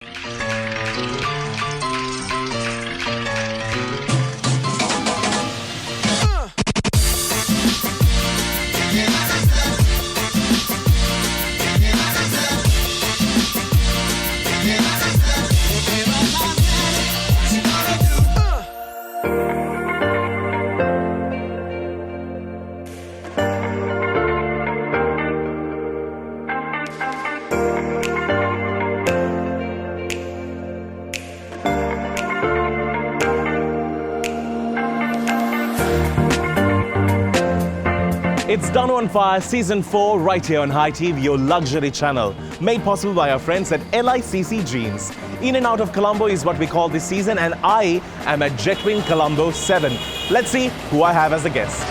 It's Danu On Fire Season 4 right here on High TV, your luxury channel. Made possible by our friends at LICC Jeans. In and out of Colombo is what we call this season, and I am at Jetwin Colombo 7. Let's see who I have as a guest.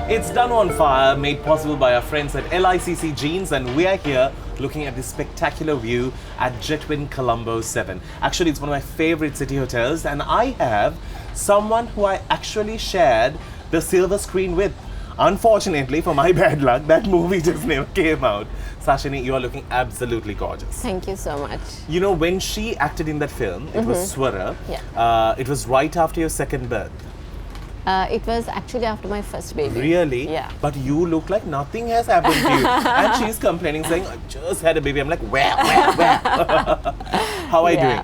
It's Danu On Fire, made possible by our friends at LICC Jeans, and we are here looking at this spectacular view at Jetwin Colombo 7. Actually, it's one of my favorite city hotels, and I have someone who I actually shared the silver screen with. Unfortunately, for my bad luck, that movie just never came out. Sachini, you are looking absolutely gorgeous. Thank you so much. You know, when she acted in that film, it was Swara. Yeah. It was right after your second birth. It was actually after my first baby. Really? Yeah. But you look like nothing has happened to you. And she's complaining, saying, I just had a baby. I'm like, where? How are you doing?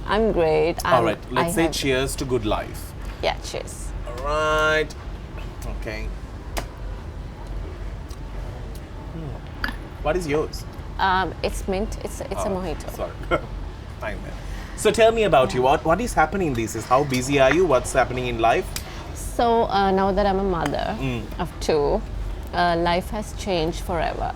I'm great. All right, let's say cheers to good life. Yeah, cheers. All right. Okay. What is yours? It's mint. It's a mojito. Sorry. Fine then. So tell me about you. What is happening these days? How busy are you? What's happening in life? So now that I'm a mother of two, life has changed forever.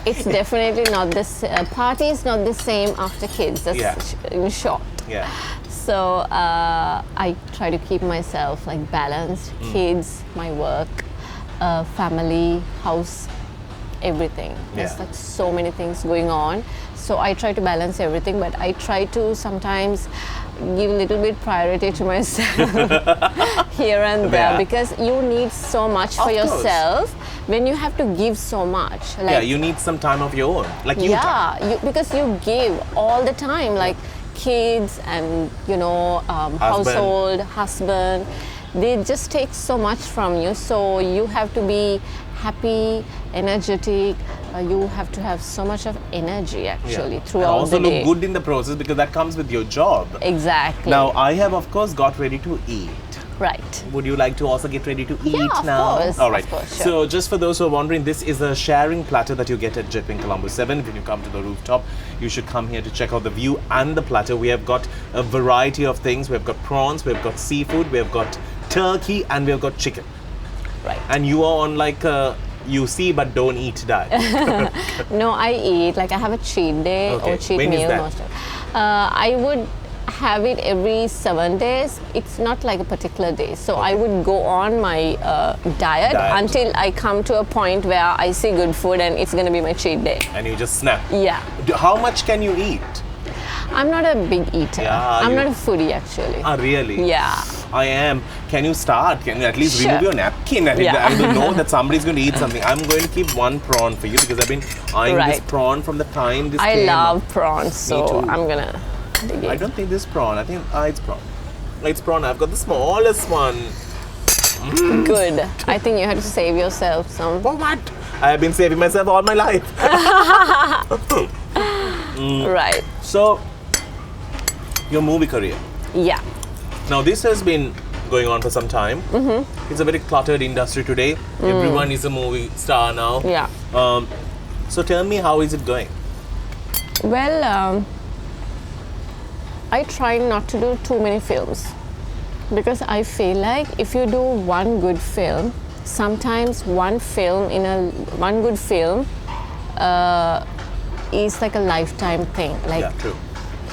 It's definitely not this. Party is not the same after kids. That's in short. Yeah. So I try to keep myself like balanced. Kids, my work, family, house, everything. There's like so many things going on. So I try to balance everything, but I try to sometimes give a little bit priority to myself here and there, because you need so much for yourself when you have to give so much. Like, you need some time of your own. Like because you give all the time, like kids and household, husband. They just take so much from you. So you have to be happy, energetic. You have to have so much of energy actually throughout the day. And also look good in the process, because that comes with your job. Exactly. Now, I have of course got ready to eat. Right. Would you like to also get ready to eat now? Of course. All right. Of course, sure. So just for those who are wondering, this is a sharing platter that you get at Jetwin Colombo 7. When you come to the rooftop, you should come here to check out the view and the platter. We have got a variety of things. We have got prawns, we have got seafood, we have got turkey, and we have got chicken. Right. And you are on like you see but don't eat diet. No, I eat. Like I have a cheat day or cheat meal. Most of I would have it every 7 days. It's not like a particular day. So I would go on my diet until I come to a point where I see good food and it's going to be my cheat day. And you just snap. Yeah. How much can you eat? I'm not a big eater. I'm not a foodie actually. Ah, really? Yeah. I am. Can you start? Can you at least remove your napkin? I don't know that somebody's going to eat something. I'm going to keep one prawn for you, because I've been eyeing this prawn from the time this came. I love prawns, so I'm going to dig it. I don't think this prawn. I think it's prawn. It's prawn. I've got the smallest one. Good. I think you have to save yourself some. For what? I have been saving myself all my life. Right. So, your movie career. Yeah. Now, this has been going on for some time. It's a very cluttered industry today. Everyone is a movie star now. Yeah. So tell me, how is it going? Well, I try not to do too many films because I feel like if you do one good film, sometimes one good film is like a lifetime thing. Like Yeah, true.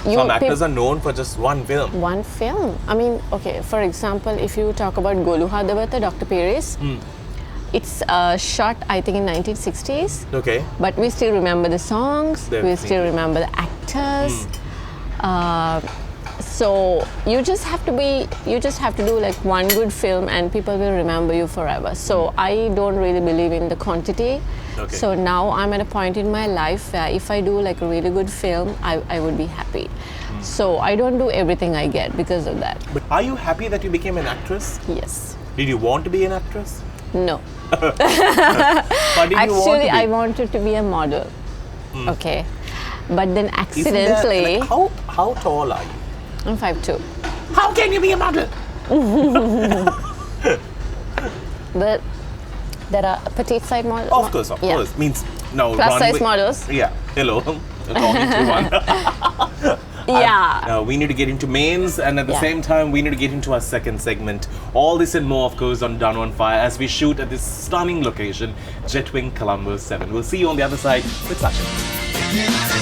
Some actors are known for just one film. one film. I mean, okay, for example, if you talk about Golu Hadawata, Dr. Paris, it's shot, I think, in 1960s. Okay. But we still remember the songs, we Definitely. still remember the actors. So you just have to do like one good film and people will remember you forever. So I don't really believe in the quantity. Okay. So now I'm at a point in my life where if I do like a really good film, I would be happy. So I don't do everything I get because of that. But are you happy that you became an actress? Yes. Did you want to be an actress? No. What did you want to Actually, be? I wanted to be a model. Okay. But then Isn't there, accidentally, like, how tall are you? I'm 5'2". How can you be a model? But there are petite side models. Of course. Yeah. Means no. Plus size runway- models. Yeah. Hello. Talking to one. Yeah. We need to get into mains, and at the Yeah. same time, we need to get into our second segment. All this and more, of course, on Danu On Fire as we shoot at this stunning location, Jetwing Colombo 7. We'll see you on the other side with Sachini.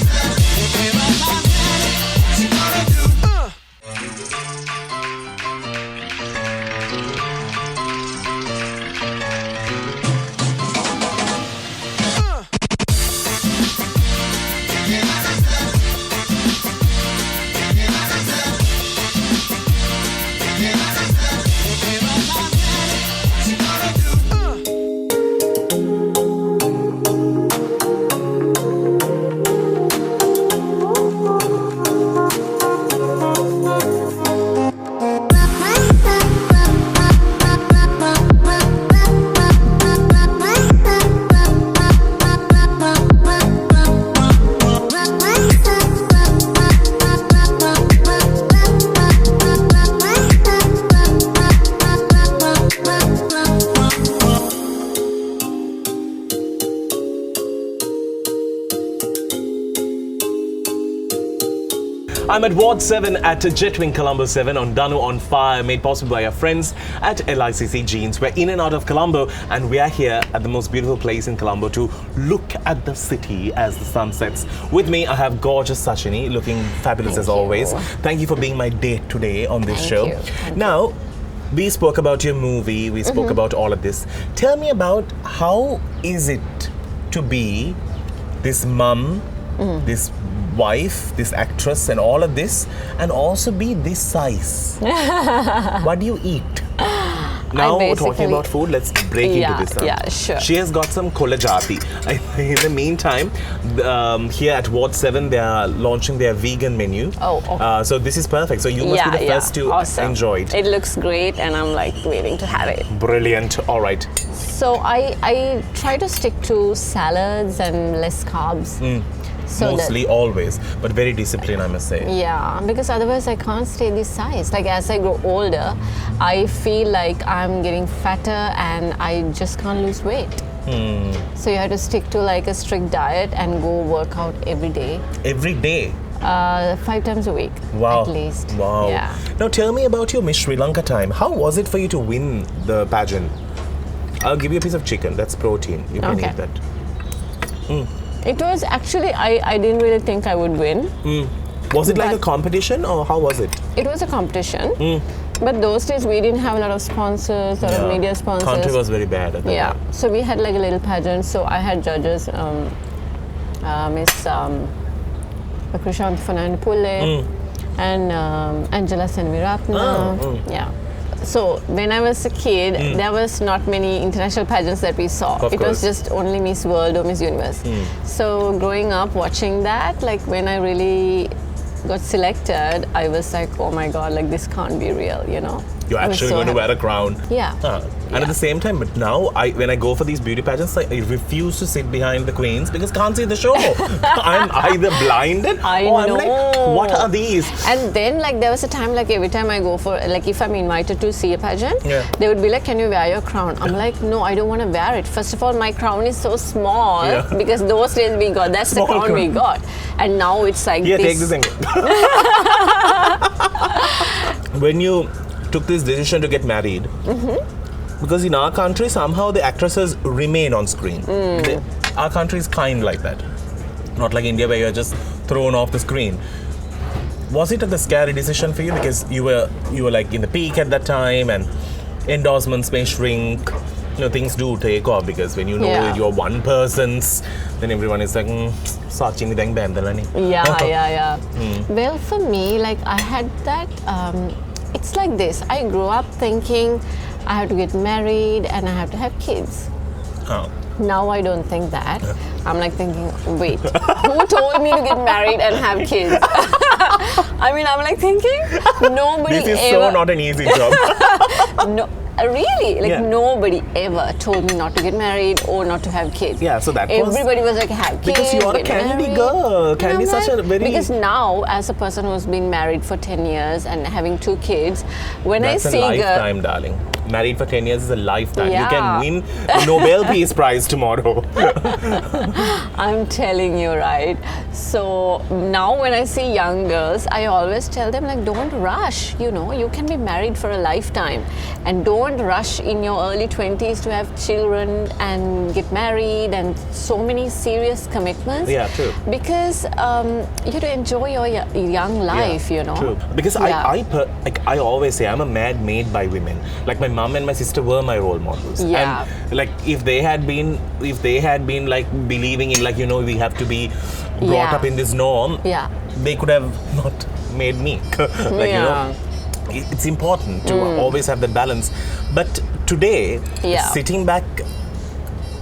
I'm at Ward 7 at Jetwing Colombo 7 on Danu On Fire, made possible by our friends at LICC Jeans. We're in and out of Colombo, and we are here at the most beautiful place in Colombo to look at the city as the sun sets. With me, I have gorgeous Sachini, looking fabulous Thank as you. always. Thank you for being my date today on this Thank show. you. Thank Now, we spoke about your movie, we spoke about all of this. Tell me about how is it to be this mum, this wife, this actress, and all of this, and also be this size. What do you eat? Now we're talking basically- about food. Let's break Yeah, into this. Huh? yeah, sure. She has got some kolajati. In the meantime, here at Ward 7, they are launching their vegan menu. Oh, okay. So this is perfect. So you must be the first to awesome. enjoy it. It looks great and I'm like waiting to have it. Brilliant. All right. So I try to stick to salads and less carbs. So Mostly, always, but very disciplined, I must say. Yeah, because otherwise I can't stay this size. Like as I grow older, I feel like I'm getting fatter and I just can't lose weight. So you have to stick to like a strict diet and go work out every day. Every day. 5 times a week, Wow. at least. Wow. Yeah. Now tell me about your Miss Sri Lanka time. How was it for you to win the pageant? I'll give you a piece of chicken. That's protein. You can Okay. eat that. It was actually, I didn't really think I would win. Was it like a But- competition or how was it? It was a competition. But those days we didn't have a lot of sponsors, a lot of media sponsors. Country was very bad at that Yeah, time. so we had like a little pageant. So I had judges, Miss Krishanth Fernand-Pulle and Angela Senviratna. Yeah. So when I was a kid, there was not many international pageants that we saw. Of It was course. just only Miss World or Miss Universe. So growing up watching that, like when I really got selected, I was like, oh my God, like this can't be real, you know. You're I was actually so going to happy. wear a crown. Yeah. And at the same time, but now when I go for these beauty pageants, I refuse to sit behind the queens because can't see the show. I'm either blinded I or I'm know. like, what are these? And then like there was a time like every time I go for like if I'm invited to see a pageant, Yeah. they would be like, can you wear your crown? I'm like, no, I don't want to wear it. First of all, my crown is so small because those days we got, that's Small the crown we got. And now it's like Yeah, this. take this thing. When you took this decision to get married, because in our country somehow the actresses remain on screen. Our country is kind like that, not like India where you're just thrown off the screen. Was it a scary decision for you because you were like in the peak at that time and endorsements may shrink, you know, things do take off because when you know that you're one person's, then everyone is like, Sachini Ayendra. Yeah. Well, for me, like I had that. It's like this. I grew up thinking I have to get married and I have to have kids. Oh. Now I don't think that. I'm like thinking, wait, who told me to get married and have kids? I mean, I'm like thinking, nobody This is ever. so not an easy job. No, really, like nobody ever told me not to get married or not to have kids. Yeah, so that was- everybody was like, have kids. Because you are a get candy married. girl. And Candy is I'm such a like- very- Because now, as a person who's been married for 10 years and having 2 kids, when That's I a see lifetime, darling. Married for 10 years is a lifetime. You Yeah. can win the Nobel Peace Prize tomorrow. I'm telling you, right? So now when I see young girls, I always tell them like, don't rush, you know, you can be married for a lifetime and don't rush in your early 20s to have children and get married and so many serious commitments. Yeah, true. Because you have to enjoy your young life, you know. True. Because Yeah. I always say I'm a man made by women. Like my mom and my sister were my role models. Yeah. And like if they had been like believing in like, you know, we have to be brought up in this norm, Yeah. they could have not made me. Like, you know, it's important to always have that balance. But today, sitting back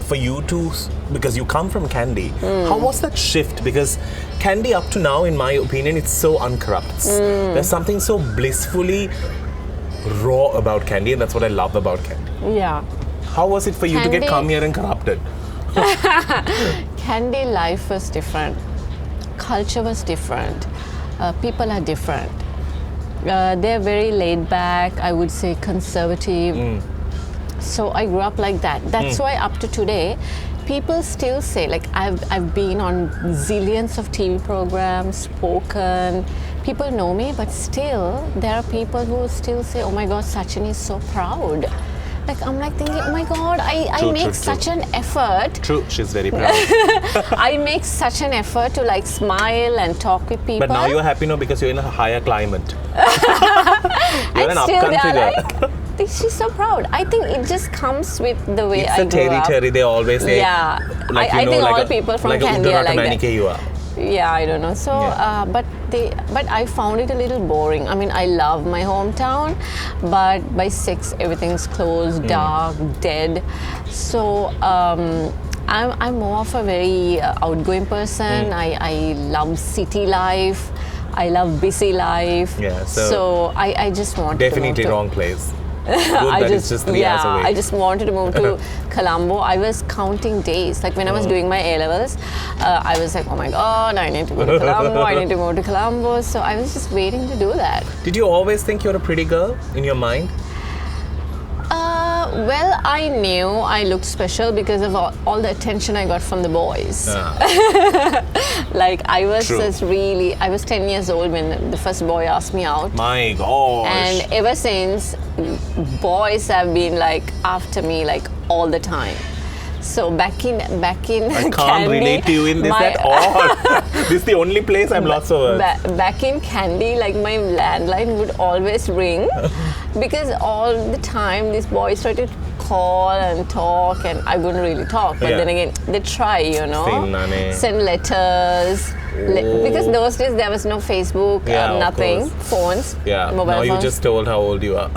for you to, because you come from Candy, how was that shift? Because Candy up to now, in my opinion, it's so uncorrupt. There's something so blissfully raw about Candy, and that's what I love about Candy. Yeah. How was it for you to get Candy- come here and corrupted? Candy life was different. Culture was different. People are different. They're very laid back, I would say conservative. So I grew up like that. That's why up to today, people still say, like I've been on zillions of TV programs, spoken. People know me, but still there are people who still say, oh my God, Sachini is so proud. Like I'm like thinking, oh my God, I True, make true, such an effort. True, she's very proud. I make such an effort to like smile and talk with people. But now you're happy now because you're in a higher climate. You're an and still upcountry they're girl. like, she's so proud. I think it just comes with the way It's I the grew up. territory, they always say. Yeah, Like, I you know, think like all a, people from like Candy a are like that. you are. Yeah, I don't know. So, Yeah. but I found it a little boring. I mean, I love my hometown, but by 6 everything's closed, dark, dead. So I'm more of a very outgoing person. I love city life. I love busy life. Yeah, so so I just wanted Definitely to move wrong place. Good that it's just 3 hours away. I just wanted to move to Colombo. I was counting days. Like when I was doing my A-levels, I was like, oh my God, I need to go to Colombo. I need to move to Colombo. So I was just waiting to do that. Did you always think you're a pretty girl in your mind? Well, I knew I looked special because of all the attention I got from the boys. Like I was True. just really, I was 10 years old when the first boy asked me out. My gosh. And ever since, boys have been like after me like all the time. So back in I can't Candy, relate to you in this at all. This is the only place I'm lost for words. Back in Candy, like my landline would always ring because all the time these boys try to call and talk, and I wouldn't really talk. But Yeah. then again, they try, you know, Sinnane. send letters. Because those days there was no Facebook, Yeah, of nothing, course. phones, Yeah, mobile now you phones. just told how old you are.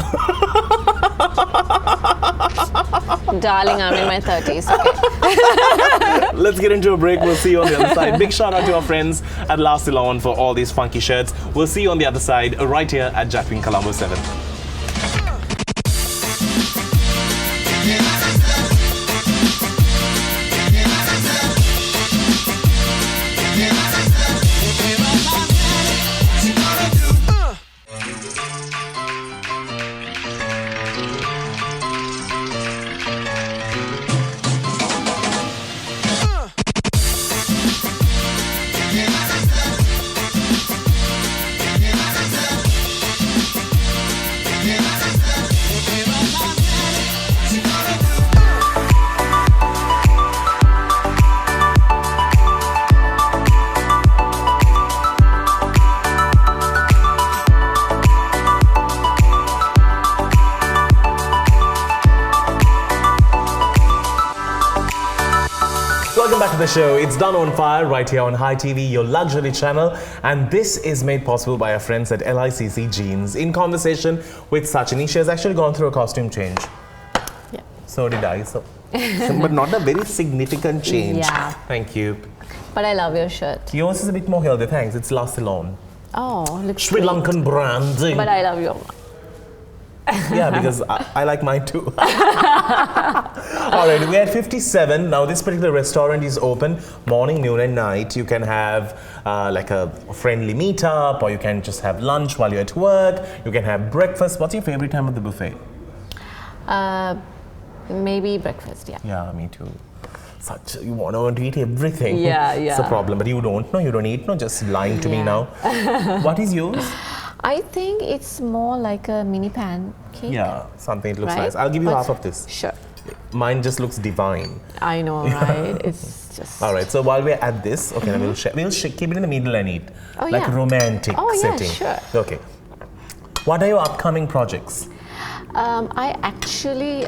Darling, I'm in my 30s. Okay. Let's get into a break. We'll see you on the other side. Big shout out to our friends at Last Alone for all these funky shirts. We'll see you on the other side right here at Jetwin Colombo 7. Welcome back to the show. It's Danu On Fire right here on High TV, your luxury channel. And this is made possible by our friends at LICC Jeans. In conversation with Sachini, she has actually gone through a costume change. Yeah. So did I. But not a very significant change. Yeah. Thank you. But I love your shirt. Yours is a bit more healthy, thanks. It's Last Alone. Oh, looks Sri great. Lankan branding. But I love your. Yeah, because I like mine too. All right, we're at 57. Now, this particular restaurant is open morning, noon, and night. You can have like a friendly meetup, or you can just have lunch while you're at work. You can have breakfast. What's your favorite time of the buffet? Maybe breakfast, yeah. Yeah, me too. You want to eat everything. Yeah. It's a problem, but you don't know. You don't eat. No, just lying to me now. What is yours? I think it's more like a mini pancake. Yeah, something it looks right? nice. I'll give you But half of this. Sure. Mine just looks divine. I know, right? It's just. All right, so while we're at this, okay, now we'll keep it in the middle and eat. Oh, like yeah. romantic Oh, yeah, setting. sure. Okay. What are your upcoming projects? I actually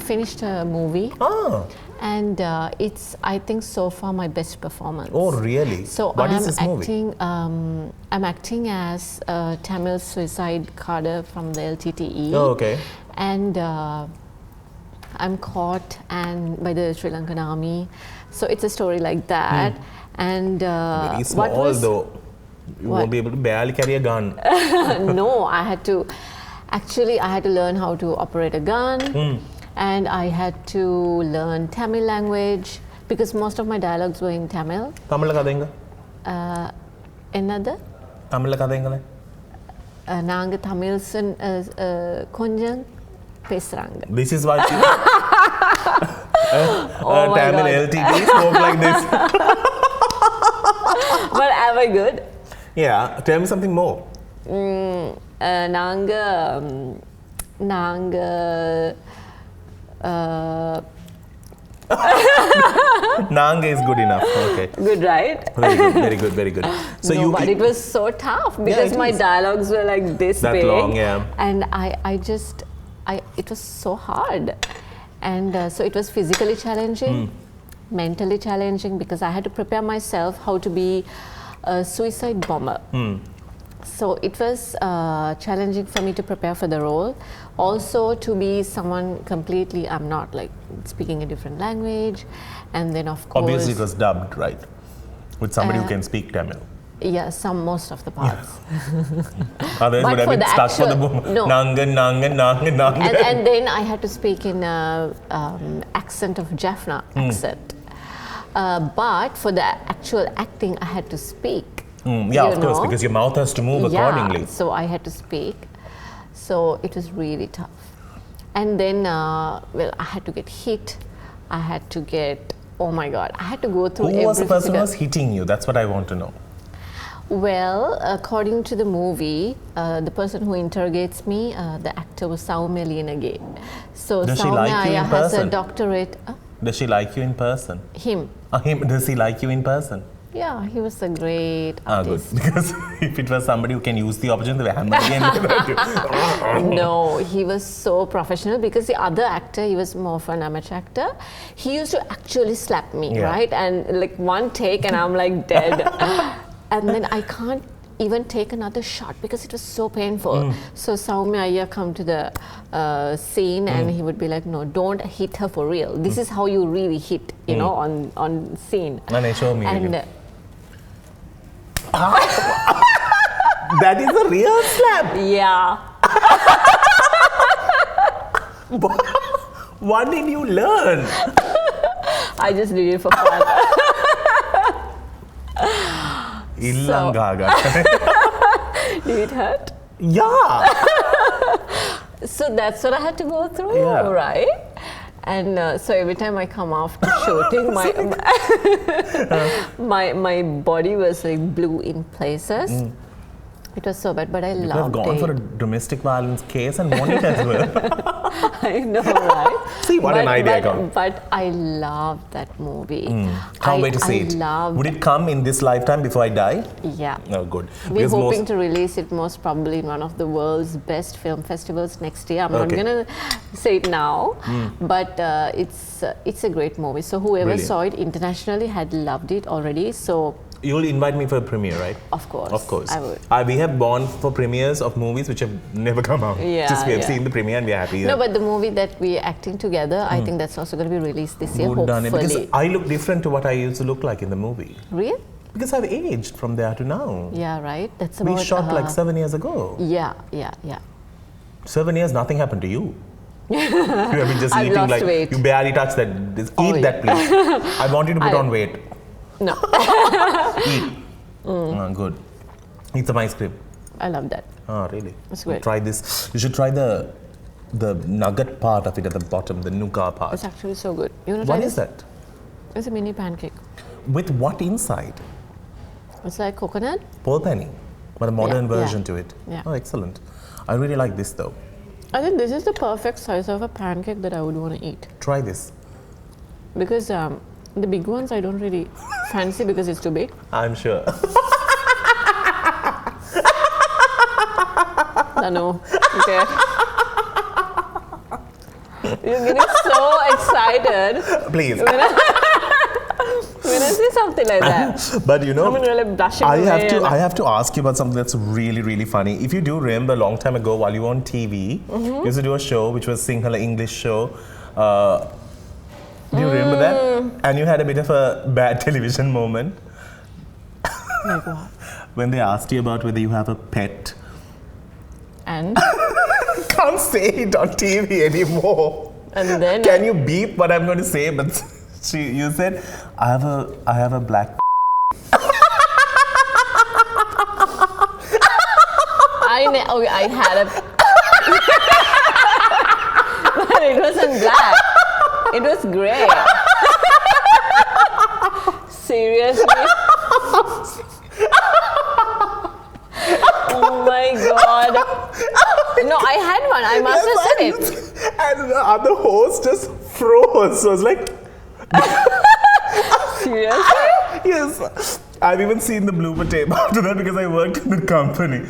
finished a movie. Oh. And it's, I think, so far my best performance. Oh, really? So what I'm is this movie? I'm acting as a Tamil suicide cadre from the LTTE. Oh, okay. And I'm caught and by the Sri Lankan army. So it's a story like that. And Very small though. You won't be able to barely carry a gun. No, I had to learn how to operate a gun. And I had to learn Tamil language because most of my dialogues were in Tamil. Tamil kadenga? Another? Tamil kadenga? நாங்க Tamils கொஞ்சம் பேசுறாங்க. This is why Tamil LTD spoke like this. But am I good? Yeah, tell me something more. நாங்க Nanga is good enough. Okay. Good, right? Very good, very good. So no, but it was so tough because my dialogues were like this that big. long, yeah. And it was so hard. And so it was physically challenging, mentally challenging because I had to prepare myself how to be a suicide bomber. So it was challenging for me to prepare for the role. Also to be someone completely, I'm not like speaking a different language. And then of course. Obviously it was dubbed, right? With somebody who can speak Tamil. Yeah, most of the parts. Otherwise would have been stuck for the boom. No. Nanga. And then I had to speak in accent of Jaffna accent. But for the actual acting, I had to speak. Yeah, of course, because your mouth has to move accordingly. So I had to speak. So it was really tough. And then, I had to get hit. I had to get, oh my God, I had to go through everything. Who was the person who was hitting you? That's what I want to know. Well, according to the movie, the person who interrogates me, the actor was Saumya Liyanage. So Does she like you in Saumya has a person? doctorate. Does she like you in person? Him. Him. Does he like you in person? Yeah, he was a great artist. Good. Because if it was somebody who can use the opportunity to hammer again. No, he was so professional because the other actor, he was more of an amateur actor. He used to actually slap me, right? And like one take and I'm like dead. And then I can't even take another shot because it was so painful. So Soumya Iyer come to the scene and he would be like, no, don't hit her for real. This is how you really hit, you know, on scene. Show me. And that is a real slap. yeah. What did you learn? I just did it for fun. Illangaga. Did it hurt? Yeah. So that's what I had to go through, Yeah. right? And so every time I come after shooting, my body was like blue in places. It was so bad, but I You have loved gone it. for a domestic violence case and won it as well. I know, right? See, what an idea, God. But I loved that movie. Can't wait to see it. Would it come in this lifetime before I die? Yeah. Oh, good. We're Because hoping to release it most probably in one of the world's best film festivals next year. I'm not Okay. gonna say it now, but it's a great movie. So whoever Brilliant. saw it internationally had loved it already. So You'll invite me for a premiere, right? of course, Of course. I would. We have gone for premieres of movies which have never come out. Yeah, Just we have yeah. seen the premiere and we are happy. No, but the movie that we're acting together, I think that's also going to be released this year. Good done it. Hopefully. Because I look different to what I used to look like in the movie. Real? Because I've aged from there to now. Yeah, right. That's about. We shot like 7 years ago. Yeah. 7 years, nothing happened to you. You have been just I've eating lost like weight. you barely touched that. Just eat yeah. that, please. I want you to put on weight. No, Eat. Good. Eat some ice cream. I love that. Oh, really? It's great. Try this. You should try the nugget part of it at the bottom, the nougat part. It's actually so good. You want to What try is this? that? It's a mini pancake. With what inside? It's like coconut. Pearl penny, but a modern Yeah, version yeah. to it. Yeah. Oh, excellent. I really like this though. I think this is the perfect size of a pancake that I would want to eat. Try this. Because the big ones I don't really fancy because it's too big. I'm sure. No. Okay. You're getting so excited Please. when I see something like that. But you know, I'm really blushing I away and- have to ask you about something that's really, really funny. If you do remember a long time ago while you were on TV, you used to do a show which was Sinhala English show. Do you remember that? And you had a bit of a bad television moment Like what? when they asked you about whether you have a pet. And Can't say it on TV anymore. and then Can you beep what I'm going to say? But you said, I have a black. I had a but it wasn't black. It was grey. Seriously? Oh my god. No, I had one. I must have said it. And the other host just froze. So I was like, Seriously? yes. I've even seen the blooper tape after that because I worked in the company.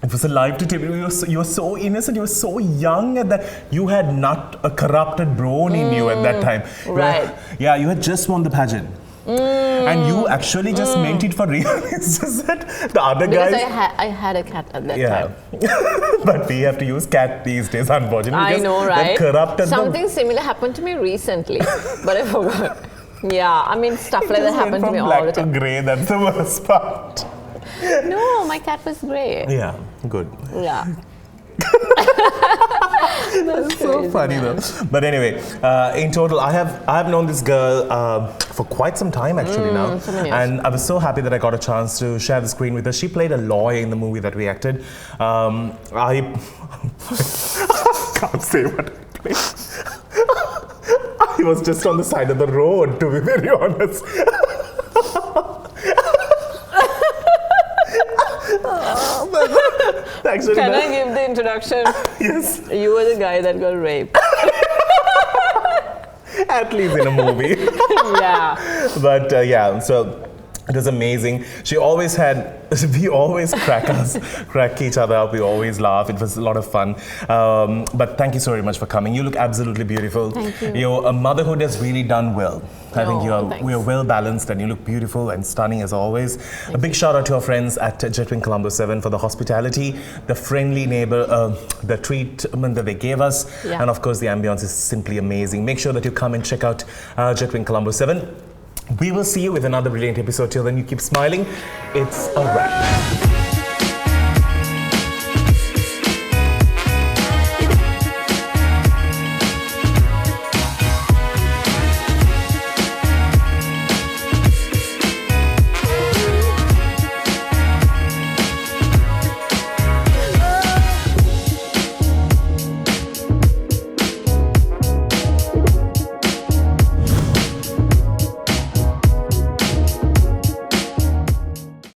It was a live to tape. You were so innocent. You were so young at that. You had not a corrupted brawn in you at that time. Right. Yeah, you had just won the pageant. And you actually just meant it for real. It's just that the other Because guys. I had a cat at that Yeah. time. But we have to use cat these days, unfortunately. I because know, that right? corrupted Something similar happened to me recently, but I forgot. Yeah, I mean stuff like that Just went happened to from me all black the to time. grey. That's the worst part. No, my cat was grey. Yeah, good. Yeah. That's so funny though. But anyway, in total, I have known this girl for quite some time actually now, so many years. and I was so happy that I got a chance to share the screen with her. She played a lawyer in the movie that we acted. I can't say what I played. I was just on the side of the road, to be very honest. Actually, Can no. I give the introduction? Yes, You were the guy that got raped. at least in a movie. Yeah. But yeah, so It was amazing. She always had, we always crack each other up. We always laugh. It was a lot of fun. But thank you so very much for coming. You look absolutely beautiful. Thank you. Your motherhood has really done well. I think thanks. we are well balanced and you look beautiful and stunning as always. A big shout out to our friends at Jetwin Colombo 7 for the hospitality, the friendly neighbor, the treatment that they gave us. Yeah. And of course, the ambience is simply amazing. Make sure that you come and check out Jetwin Colombo 7. We will see you with another brilliant episode. Till then, you keep smiling. It's a wrap.